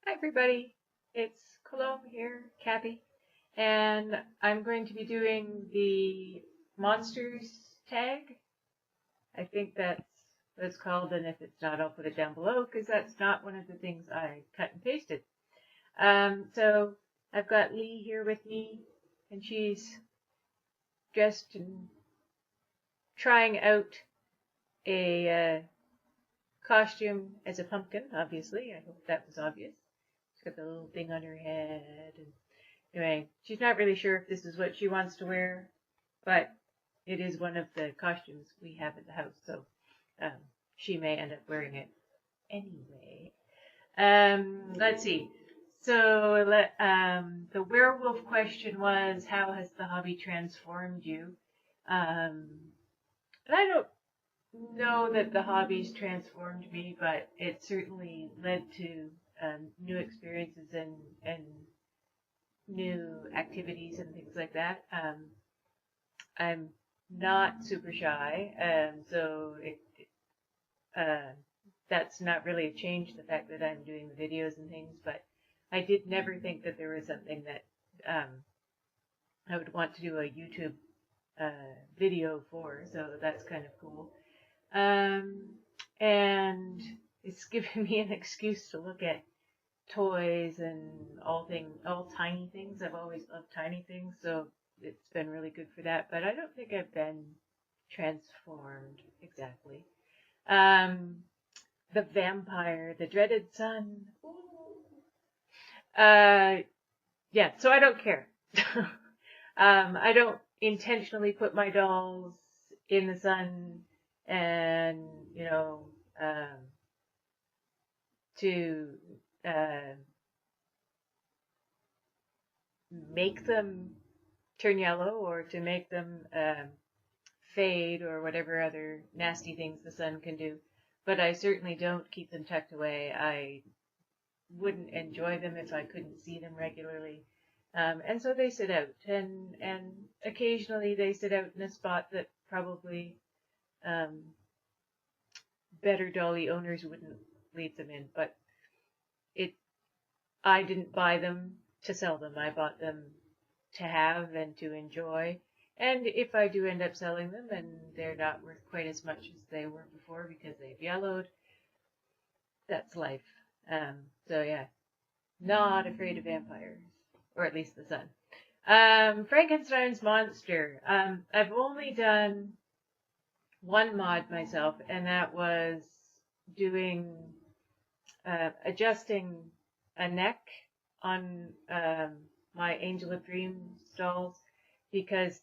Hi everybody, it's Colombe here, Kathy, and I'm going to be doing the Monsters Tag. I think that's what it's called, and if it's not, I'll put it down below because that's not one of the things I cut and pasted. So I've got Lee here with me, and she's dressed and trying out a costume as a pumpkin, obviously. I hope that was obvious. She's got the little thing on her head and anyway, she's not really sure if this is what she wants to wear, but it is one of the costumes we have at the house, so she may end up wearing it anyway. Let's see. So the werewolf question was, how has the hobby transformed you? And I don't know that the hobby's transformed me, but it certainly led to new experiences and new activities and things like that. I'm not super shy, so that's not really changed the fact that I'm doing the videos and things, but I did never think that there was something that I would want to do a YouTube video for, so that's kind of cool. And it's given me an excuse to look at toys and all tiny things. I've always loved tiny things, so it's been really good for that. But I don't think I've been transformed exactly. The vampire, the dreaded sun. Yeah, so I don't care. I don't intentionally put my dolls in the sun and, to make them turn yellow or to make them fade or whatever other nasty things the sun can do. But I certainly don't keep them tucked away. I wouldn't enjoy them if I couldn't see them regularly. And so they sit out, and occasionally they sit out in a spot that probably better dolly owners wouldn't leave them in. But I didn't buy them to sell them. I bought them to have and to enjoy. And if I do end up selling them and they're not worth quite as much as they were before because they've yellowed, that's life. So yeah, not afraid of vampires, or at least the sun. Frankenstein's monster. I've only done one mod myself, and that was doing adjusting a neck on my Angel of Dreams dolls because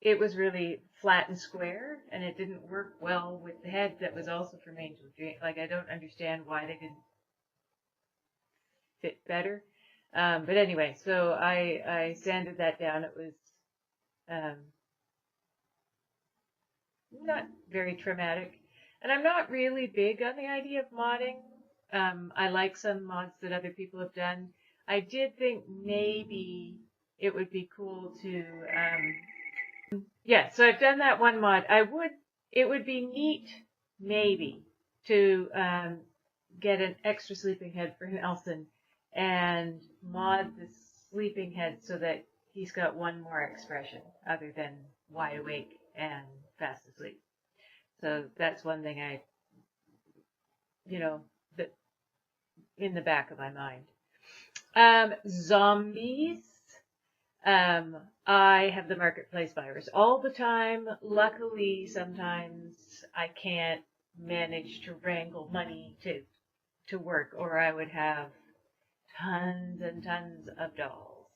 it was really flat and square and it didn't work well with the head that was also from Angel of Dreams. Like, I don't understand why they didn't fit better. But anyway, so I sanded that down. It was not very traumatic. And I'm not really big on the idea of modding. I like some mods that other people have done. I did think maybe it would be cool to, yeah, so I've done that one mod. It would be neat, maybe, to get an extra sleeping head for Nelson and mod the sleeping head so that he's got one more expression other than wide awake and fast asleep. So that's one thing that in the back of my mind. Zombies. I have the marketplace virus all the time. Luckily, sometimes I can't manage to wrangle money to work, or I would have tons and tons of dolls.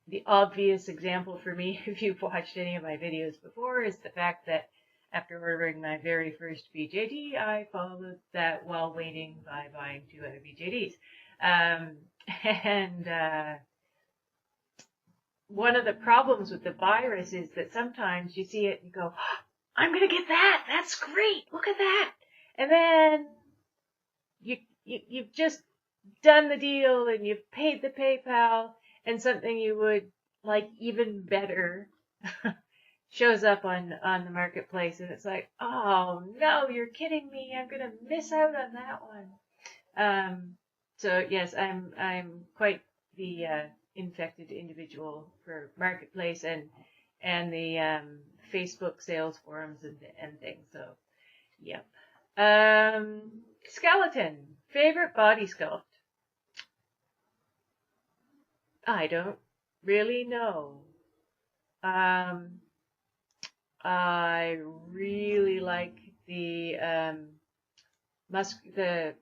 The obvious example for me, if you've watched any of my videos before, is the fact that after ordering my very first BJD, I followed that while waiting by buying 2 other BJDs. One of the problems with the virus is that sometimes you see it and you go, oh, I'm going to get that. That's great. Look at that. And then you've just done the deal and you've paid the PayPal and something you would like even better shows up on the marketplace and it's like, oh no, you're kidding me. I'm going to miss out on that one. So yes, I'm quite the infected individual for marketplace and the Facebook sales forums and things. So yep. Skeleton. Favorite body sculpt? I don't really know. I really like the the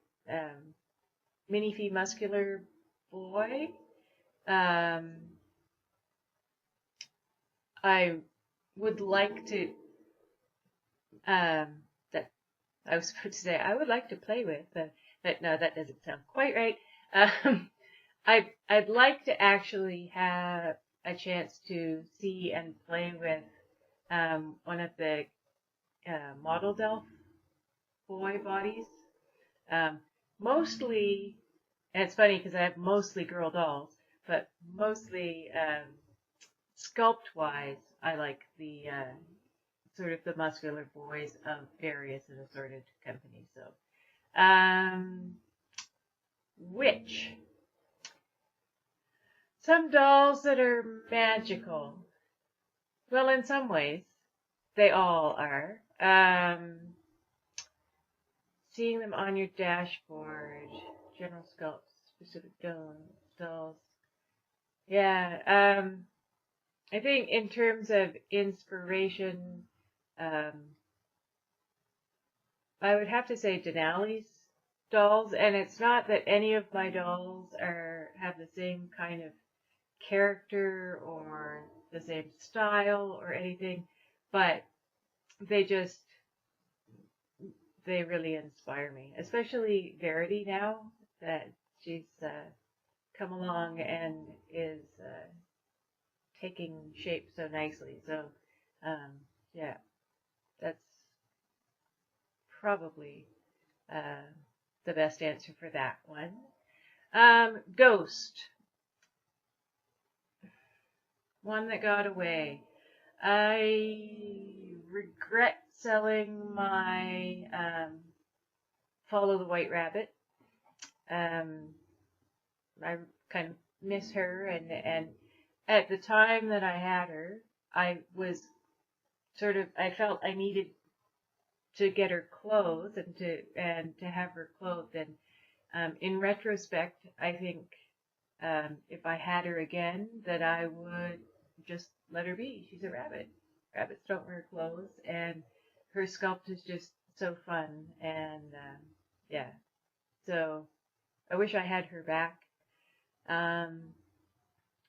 minifee muscular boy. I would like to that I was supposed to say I would like to play with, but no, that doesn't sound quite right. I'd like to actually have a chance to see and play with one of the model Delph boy bodies. Mostly, and it's funny because I have mostly girl dolls, but mostly sculpt-wise, I like the sort of the muscular boys of various and assorted companies. So, which some dolls that are magical. Well, in some ways, they all are. Seeing them on your dashboard, general sculpts, specific dolls. Yeah, I think in terms of inspiration, I would have to say Denali's dolls, and it's not that any of my dolls have the same kind of character or the same style or anything, but they really inspire me, especially Verity now that she's come along and is taking shape so nicely. So, yeah, that's probably the best answer for that one. Ghost. One that got away. I regret selling my Follow the White Rabbit. I kind of miss her, and at the time that I had her, I felt I needed to get her clothed and to have her clothed. And in retrospect, I think if I had her again, that I would just let her be. She's a rabbit. Rabbits don't wear clothes, and her sculpt is just so fun. And yeah, so I wish I had her back. And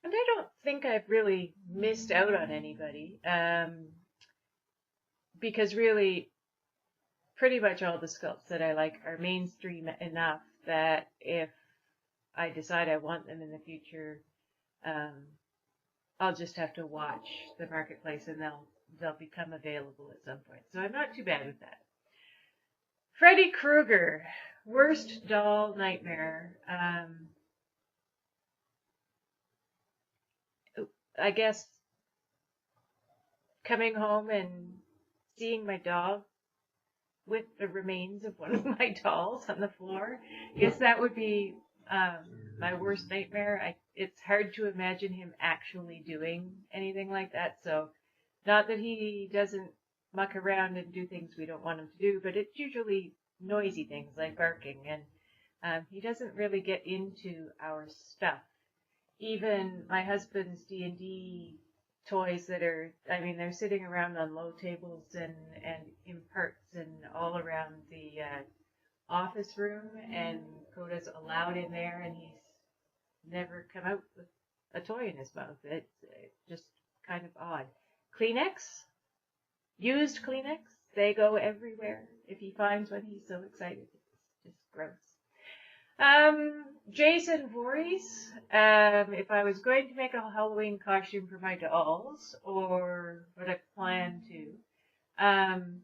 I don't think I've really missed out on anybody, because really, pretty much all the sculpts that I like are mainstream enough that if I decide I want them in the future, I'll just have to watch the marketplace and they'll become available at some point. So I'm not too bad with that. Freddy Krueger, worst doll nightmare. I guess coming home and seeing my dog with the remains of one of my dolls on the floor. I guess that would be my worst nightmare. It's hard to imagine him actually doing anything like that. So, not that he doesn't muck around and do things we don't want him to do, but it's usually noisy things like barking, and he doesn't really get into our stuff. Even my husband's D&D toys they're sitting around on low tables and in parts and all around the office room, and Coda's allowed in there, and he's never come out with a toy in his mouth. It's just kind of odd. Kleenex, used Kleenex, they go everywhere. If he finds one, he's so excited. It's just gross. Jason Voorhees, if I was going to make a Halloween costume for my dolls, or what I plan to, I'm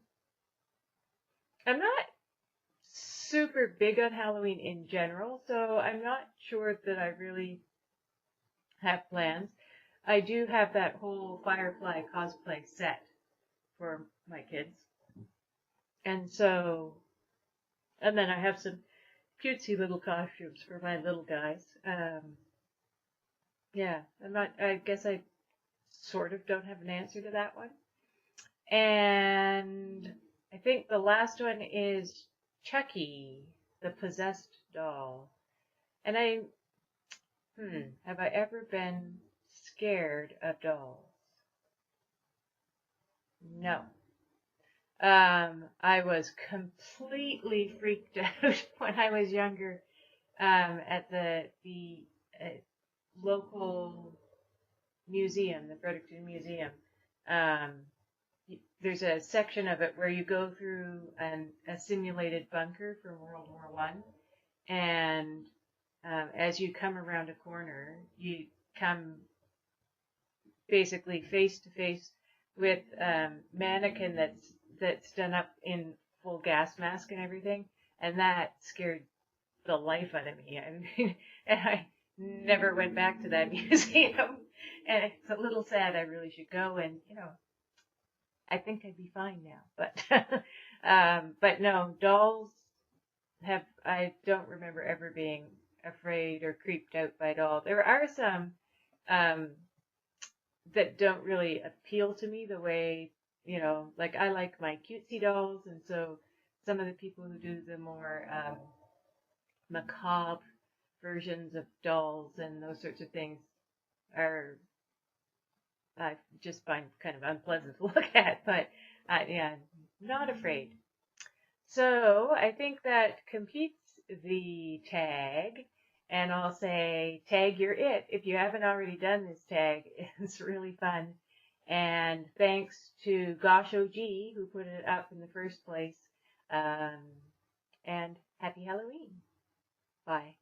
not super big on Halloween in general, so I'm not sure that I really have plans. I do have that whole Firefly cosplay set for my kids. And then I have some cutesy little costumes for my little guys. Yeah, I guess I sort of don't have an answer to that one. And I think the last one is Chucky, the possessed doll. And have I ever been scared of dolls? No. I was completely freaked out when I was younger, at the local museum, the Fredericton Museum. There's a section of it where you go through a simulated bunker from World War One, and as you come around a corner, you come basically face to face with mannequin that's done up in full gas mask and everything, and that scared the life out of me. I mean, and I never went back to that museum, and it's a little sad. I really should go, and I think I'd be fine now. But no, dolls I don't remember ever being afraid or creeped out by dolls. There are some that don't really appeal to me the way, like I like my cutesy dolls, and so some of the people who do the more macabre versions of dolls and those sorts of things I just find kind of unpleasant to look at, but yeah, not afraid. So I think that completes the tag, and I'll say, tag, you're it. If you haven't already done this tag, it's really fun. And thanks to goshogee, who put it up in the first place. And happy Halloween. Bye.